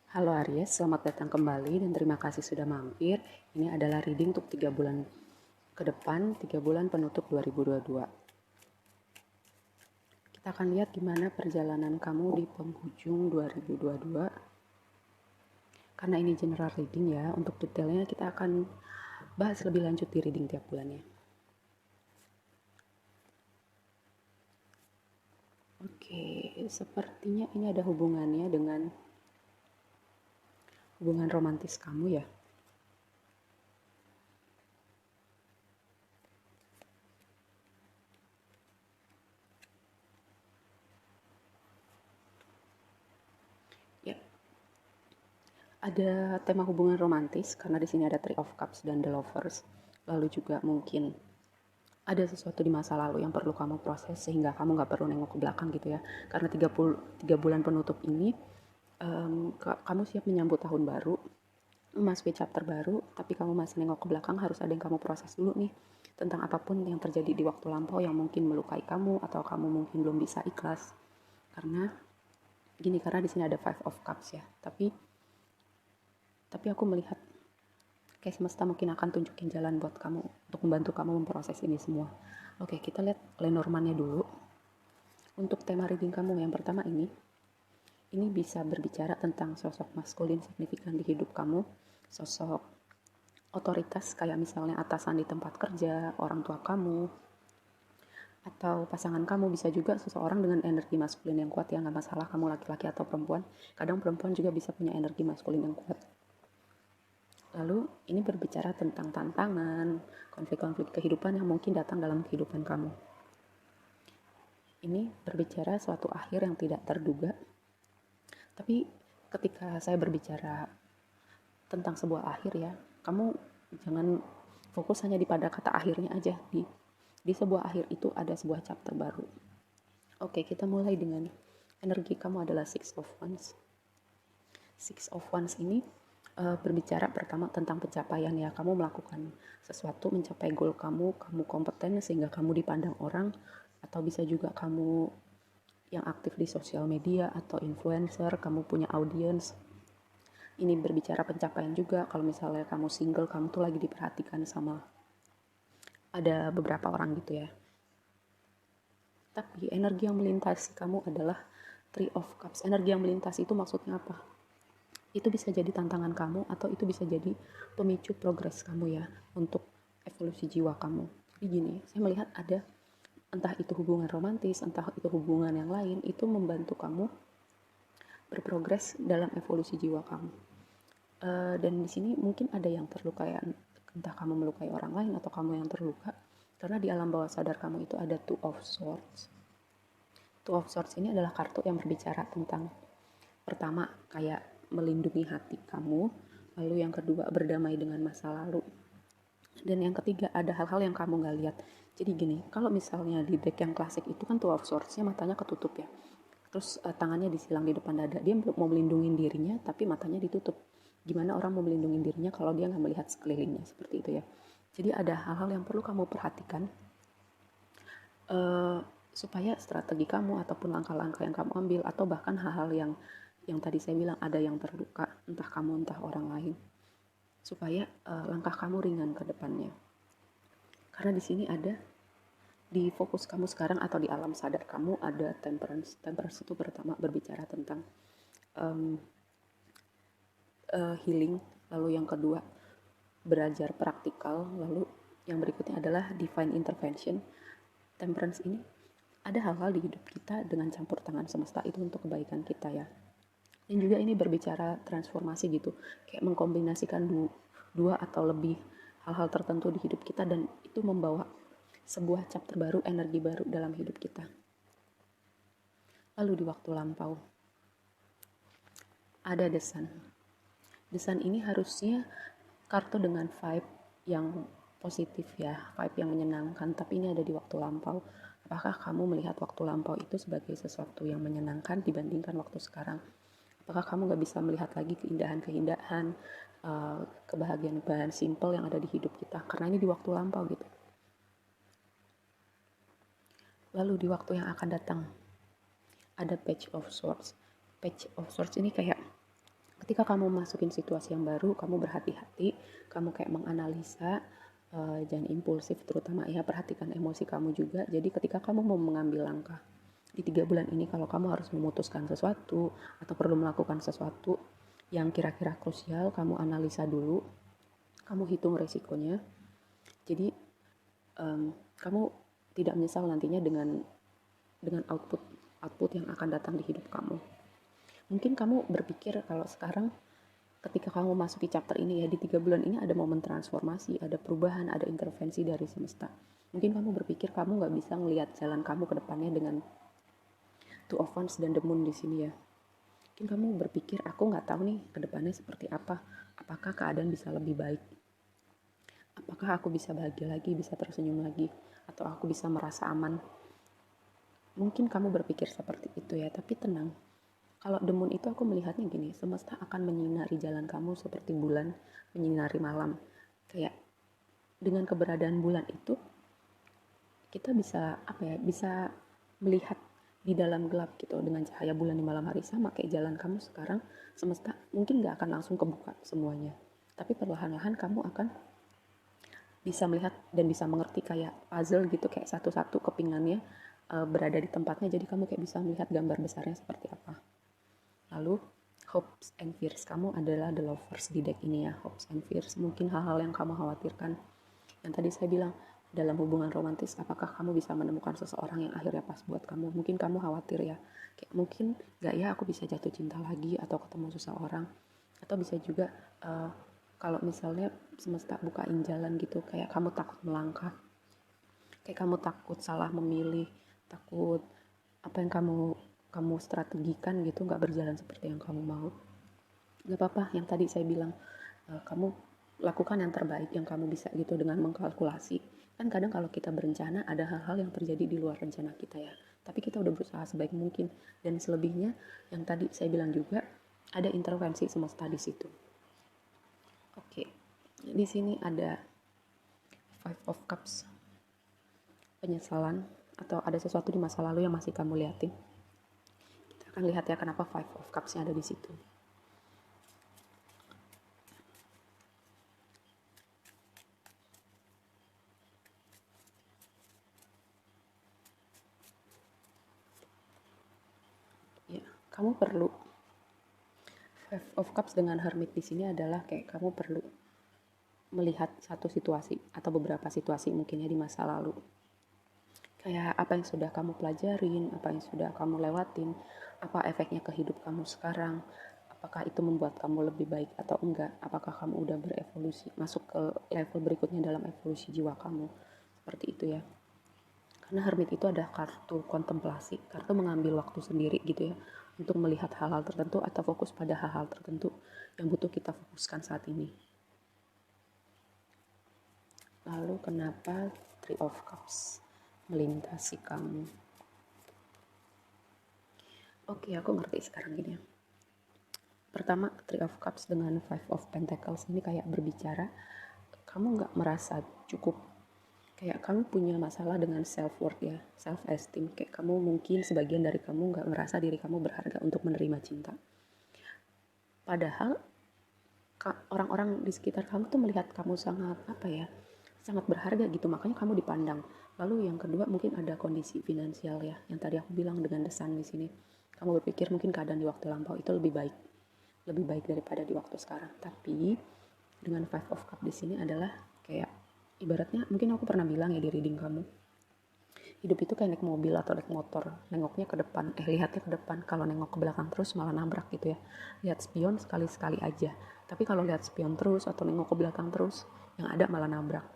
Halo Aries, selamat datang kembali dan terima kasih sudah mampir. Ini adalah reading untuk 3 bulan ke depan, 3 bulan penutup 2022. Kita akan lihat gimana perjalanan kamu di penghujung 2022. Karena ini general reading ya, untuk detailnya kita akan bahas lebih lanjut di reading tiap bulannya. Oke, sepertinya ini ada hubungannya dengan hubungan romantis kamu ya. Ya, ada tema hubungan romantis karena di sini ada Three of Cups dan The Lovers. Lalu juga mungkin ada sesuatu di masa lalu yang perlu kamu proses sehingga kamu nggak perlu nengok ke belakang gitu ya. Karena 3 bulan penutup ini kamu siap menyambut tahun baru, memasuki chapter baru, tapi kamu masih nengok ke belakang, harus ada yang kamu proses dulu nih tentang apapun yang terjadi di waktu lampau yang mungkin melukai kamu atau kamu mungkin belum bisa ikhlas. Karena karena di sini ada Five of Cups ya. Tapi aku melihat kayak semesta mungkin akan tunjukin jalan buat kamu untuk membantu kamu memproses ini semua. Oke, kita lihat Lenormandnya dulu. Untuk tema reading kamu yang pertama ini bisa berbicara tentang sosok maskulin signifikan di hidup kamu, sosok otoritas kayak misalnya atasan di tempat kerja, orang tua kamu, atau pasangan kamu. Bisa juga seseorang dengan energi maskulin yang kuat, ya nggak masalah kamu laki-laki atau perempuan. Kadang perempuan juga bisa punya energi maskulin yang kuat. Lalu ini berbicara tentang tantangan, konflik-konflik kehidupan yang mungkin datang dalam kehidupan kamu. Ini berbicara suatu akhir yang tidak terduga. Tapi ketika saya berbicara tentang sebuah akhir ya, kamu jangan fokus hanya pada kata akhirnya aja. Di sebuah akhir itu ada sebuah chapter baru. Oke, kita mulai dengan energi kamu adalah Six of Wands. Six of Wands ini berbicara pertama tentang pencapaian ya. Kamu melakukan sesuatu, mencapai goal kamu kompeten sehingga kamu dipandang orang, atau bisa juga kamu yang aktif di sosial media atau influencer, kamu punya audience. Ini berbicara pencapaian juga. Kalau misalnya kamu single, kamu tuh lagi diperhatikan sama ada beberapa orang gitu ya. Tapi energi yang melintasi kamu adalah Three of Cups. Energi yang melintasi itu maksudnya apa? Itu bisa jadi tantangan kamu atau itu bisa jadi pemicu progres kamu ya untuk evolusi jiwa kamu. Jadi gini, saya melihat ada entah itu hubungan romantis, entah itu hubungan yang lain, itu membantu kamu berprogres dalam evolusi jiwa kamu. Dan di sini mungkin ada yang terluka ya, entah kamu melukai orang lain atau kamu yang terluka, karena di alam bawah sadar kamu itu ada Two of Swords. Two of Swords ini adalah kartu yang berbicara tentang pertama kayak melindungi hati kamu, lalu yang kedua berdamai dengan masa lalu, dan yang ketiga ada hal-hal yang kamu gak lihat. Jadi gini, kalau misalnya di deck yang klasik itu kan Two of Swords-nya matanya ketutup ya, terus tangannya disilang di depan dada, dia mau melindungi dirinya tapi matanya ditutup. Gimana orang mau melindungi dirinya kalau dia nggak melihat sekelilingnya, seperti itu ya. Jadi ada hal-hal yang perlu kamu perhatikan supaya strategi kamu ataupun langkah-langkah yang kamu ambil, atau bahkan hal-hal yang tadi saya bilang ada yang terluka, entah kamu entah orang lain, supaya langkah kamu ringan ke depannya. Karena di sini ada di fokus kamu sekarang atau di alam sadar kamu ada temperance. Temperance itu pertama berbicara tentang healing, lalu yang kedua belajar praktikal, lalu yang berikutnya adalah divine intervention. Temperance ini ada hal-hal di hidup kita dengan campur tangan semesta itu untuk kebaikan kita ya. Dan juga ini berbicara transformasi gitu, kayak mengkombinasikan dua atau lebih hal-hal tertentu di hidup kita, dan itu membawa sebuah chapter baru, energi baru dalam hidup kita. Lalu di waktu lampau ada The Sun. The Sun ini harusnya kartu dengan vibe yang positif ya, vibe yang menyenangkan, tapi ini ada di waktu lampau. Apakah kamu melihat waktu lampau itu sebagai sesuatu yang menyenangkan dibandingkan waktu sekarang? Apakah kamu gak bisa melihat lagi keindahan-keindahan, kebahagiaan-kebahagiaan simple yang ada di hidup kita, karena ini di waktu lampau gitu. Lalu di waktu yang akan datang ada Page of Swords. Page of Swords ini kayak ketika kamu masukin situasi yang baru, kamu berhati-hati, kamu kayak menganalisa, jangan impulsif terutama ya, perhatikan emosi kamu juga. Jadi ketika kamu mau mengambil langkah di 3 bulan ini, kalau kamu harus memutuskan sesuatu atau perlu melakukan sesuatu yang kira-kira krusial, kamu analisa dulu, kamu hitung resikonya. Jadi kamu tidak menyesal nantinya dengan output yang akan datang di hidup kamu. Mungkin kamu berpikir kalau sekarang ketika kamu masuki chapter ini ya, di 3 bulan ini ada momen transformasi, ada perubahan, ada intervensi dari semesta. Mungkin kamu berpikir kamu nggak bisa ngelihat jalan kamu ke depannya dengan Two of Wands dan The Moon di sini ya. Mungkin kamu berpikir aku nggak tahu nih ke depannya seperti apa. Apakah keadaan bisa lebih baik? Apakah aku bisa bahagia lagi, bisa tersenyum lagi, atau aku bisa merasa aman? Mungkin kamu berpikir seperti itu ya, tapi tenang. Kalau The Moon itu aku melihatnya gini, semesta akan menyinari jalan kamu seperti bulan menyinari malam. Kayak dengan keberadaan bulan itu, kita bisa bisa melihat di dalam gelap gitu dengan cahaya bulan di malam hari. Sama kayak jalan kamu sekarang, semesta mungkin gak akan langsung kebuka semuanya. Tapi perlahan-lahan kamu akan bisa melihat dan bisa mengerti kayak puzzle gitu, kayak satu-satu kepingannya berada di tempatnya. Jadi kamu kayak bisa melihat gambar besarnya seperti apa. Lalu hopes and fears kamu adalah the lovers di deck ini ya. Hopes and fears, mungkin hal-hal yang kamu khawatirkan. Yang tadi saya bilang, dalam hubungan romantis, apakah kamu bisa menemukan seseorang yang akhirnya pas buat kamu? Mungkin kamu khawatir ya, kayak mungkin gak ya aku bisa jatuh cinta lagi atau ketemu seseorang. Atau bisa juga kalau misalnya semesta bukain jalan gitu, kayak kamu takut melangkah, kayak kamu takut salah memilih, takut apa yang kamu strategikan gitu nggak berjalan seperti yang kamu mau. Nggak apa-apa, yang tadi saya bilang, kamu lakukan yang terbaik yang kamu bisa gitu dengan mengkalkulasi. Kan kadang kalau kita berencana ada hal-hal yang terjadi di luar rencana kita ya, tapi kita udah berusaha sebaik mungkin. Dan selebihnya yang tadi saya bilang juga, ada intervensi semesta di situ. Oke, di sini ada Five of Cups, penyesalan atau ada sesuatu di masa lalu yang masih kamu liatin. Kita akan lihat ya kenapa Five of Cups-nya ada di situ. Ya, kamu perlu Five of Cups dengan Hermit di sini adalah kayak kamu perlu melihat satu situasi atau beberapa situasi mungkinnya di masa lalu. Kayak apa yang sudah kamu pelajarin, apa yang sudah kamu lewatin, apa efeknya ke hidup kamu sekarang, apakah itu membuat kamu lebih baik atau enggak, apakah kamu udah berevolusi, masuk ke level berikutnya dalam evolusi jiwa kamu, seperti itu ya. Karena Hermit itu ada kartu kontemplasi, kartu mengambil waktu sendiri gitu ya, untuk melihat hal-hal tertentu atau fokus pada hal-hal tertentu yang butuh kita fokuskan saat ini. Lalu kenapa Three of Cups melintasi kamu? Oke, aku ngerti sekarang gini ya. Pertama, Three of Cups dengan Five of Pentacles ini kayak berbicara, kamu gak merasa cukup. Kayak kamu punya masalah dengan self-worth ya, self-esteem. Kayak kamu mungkin sebagian dari kamu gak merasa diri kamu berharga untuk menerima cinta. Padahal orang-orang di sekitar kamu tuh melihat kamu sangat sangat berharga gitu, makanya kamu dipandang. Lalu yang kedua mungkin ada kondisi finansial ya, yang tadi aku bilang dengan The Sun di sini. Kamu berpikir mungkin keadaan di waktu lampau itu lebih baik daripada di waktu sekarang. Tapi dengan Five of Cups di sini adalah kayak ibaratnya, mungkin aku pernah bilang ya di reading kamu, hidup itu kayak naik mobil atau naik motor, nengoknya ke depan, lihatnya ke depan. Kalau nengok ke belakang terus malah nabrak gitu ya. Lihat spion sekali-sekali aja, tapi kalau lihat spion terus atau nengok ke belakang terus, yang ada malah nabrak.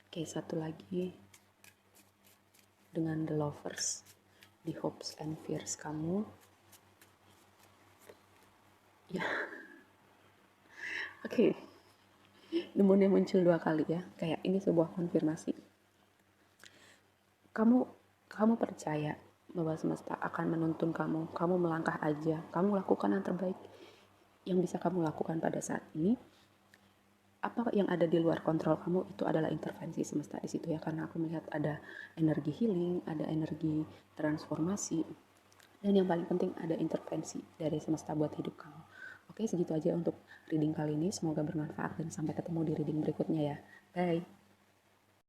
Oke, satu lagi dengan The Lovers di Hopes and Fears kamu ya. Oke, The Moon yang muncul 2 kali ya, kayak ini sebuah konfirmasi. Kamu percaya bahwa semesta akan menuntun kamu melangkah aja, kamu lakukan yang terbaik yang bisa kamu lakukan pada saat ini. Apa yang ada di luar kontrol kamu itu adalah intervensi semesta di situ ya, karena aku melihat ada energi healing, ada energi transformasi, dan yang paling penting ada intervensi dari semesta buat hidup kamu. Oke, segitu aja untuk reading kali ini. Semoga bermanfaat dan sampai ketemu di reading berikutnya ya. Bye.